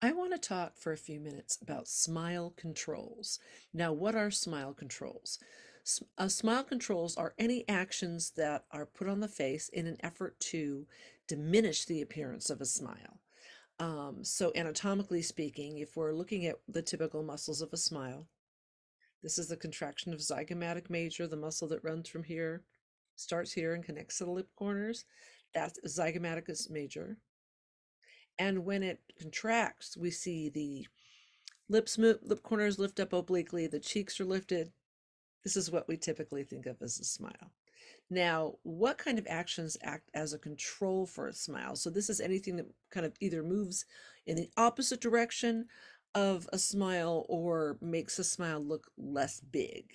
I want to talk for a few minutes about smile controls. Now, what are smile controls? Smile controls are any actions that are put on the face in an effort to diminish the appearance of a smile. So anatomically speaking, if we're looking at the typical muscles of a smile, this is the contraction of zygomatic major, the muscle that runs from here, starts here and connects to the lip corners. That's zygomaticus major. And when it contracts, we see the lip corners lift up obliquely, the cheeks are lifted. This is what we typically think of as a smile. Now, what kind of actions act as a control for a smile? So this is anything that kind of either moves in the opposite direction of a smile or makes a smile look less big.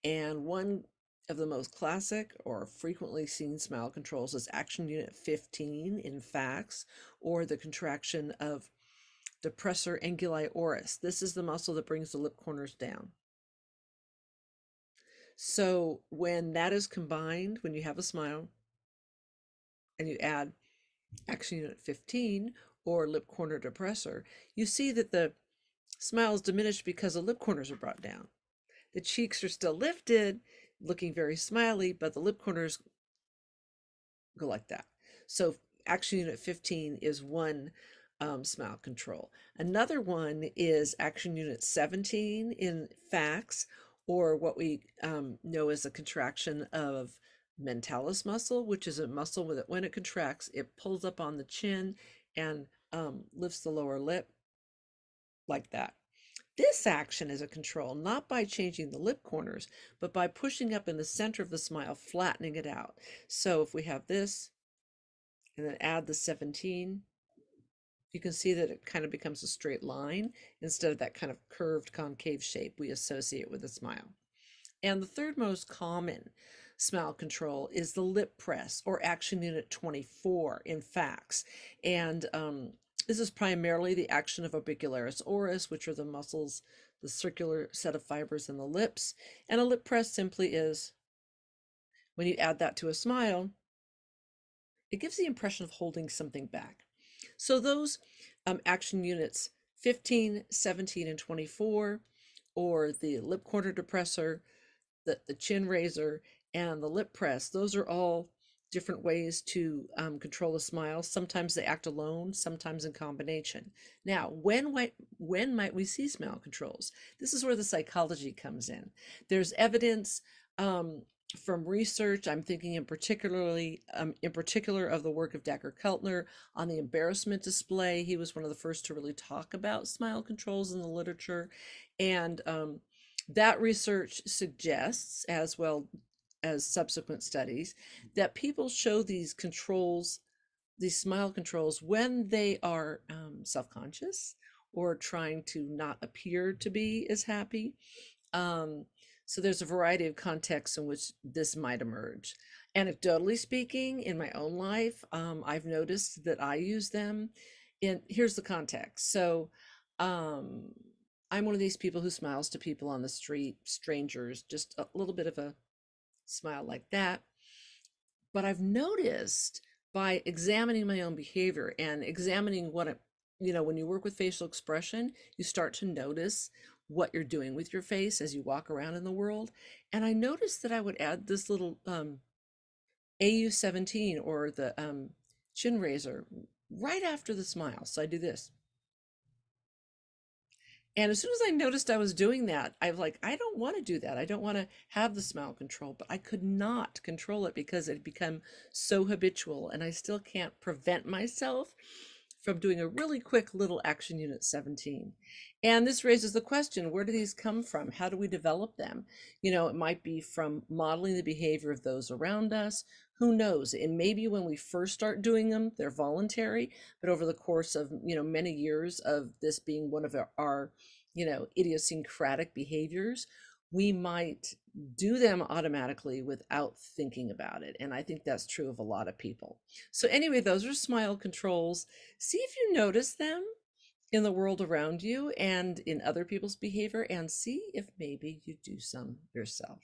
And one of the most classic or frequently seen smile controls is action unit 15 in FACS, or the contraction of depressor anguli oris. This is the muscle that brings the lip corners down. So when that is combined, when you have a smile and you add action unit 15 or lip corner depressor, you see that the smile is diminished because the lip corners are brought down. The cheeks are still lifted, looking very smiley, but the lip corners go like that. So action unit 15 is one smile control. Another one is action unit 17 in FACS, or what we know as a contraction of mentalis muscle, which is a muscle that when it contracts, it pulls up on the chin and lifts the lower lip like that. This action is a control not by changing the lip corners, but by pushing up in the center of the smile, flattening it out. So if we have this and then add the 17, you can see that it kind of becomes a straight line instead of that kind of curved concave shape we associate with a smile. And the third most common smile control is the lip press, or action unit 24 in FACS. And this is primarily the action of orbicularis oris, which are the muscles, the circular set of fibers in the lips. And a lip press simply is, when you add that to a smile, it gives the impression of holding something back. So those action units 15, 17, and 24, or the lip corner depressor, the chin raiser, and the lip press, those are all different ways to control a smile. Sometimes they act alone, sometimes in combination. Now, when might we see smile controls? This is where the psychology comes in. There's evidence from research. I'm thinking in particular of the work of Decker Keltner on the embarrassment display. He was one of the first to really talk about smile controls in the literature. And that research suggests, as well as subsequent studies, that people show these controls, these smile controls, when they are self-conscious or trying to not appear to be as happy. So there's a variety of contexts in which this might emerge. Anecdotally speaking, in my own life, I've noticed that I use them. Here's the context. So I'm one of these people who smiles to people on the street, strangers, just a little bit of a smile like that. But I've noticed, by examining my own behavior and examining what when you work with facial expression, you start to notice what you're doing with your face as you walk around in the world. And I noticed that I would add this little AU17, or the chin raiser, right after the smile. So I do this. And as soon as I noticed I was doing that, I was like, I don't want to do that. I don't want to have the smile control, but I could not control it because it had become so habitual, and I still can't prevent myself from doing a really quick little action unit 17. And this raises the question, where do these come from? How do we develop them? It might be from modeling the behavior of those around us. Who knows? And maybe when we first start doing them, they're voluntary, but over the course of, many years of this being one of our idiosyncratic behaviors, we might do them automatically without thinking about it. And I think that's true of a lot of people. So anyway, those are smile controls. See if you notice them in the world around you and in other people's behavior, and see if maybe you do some yourself.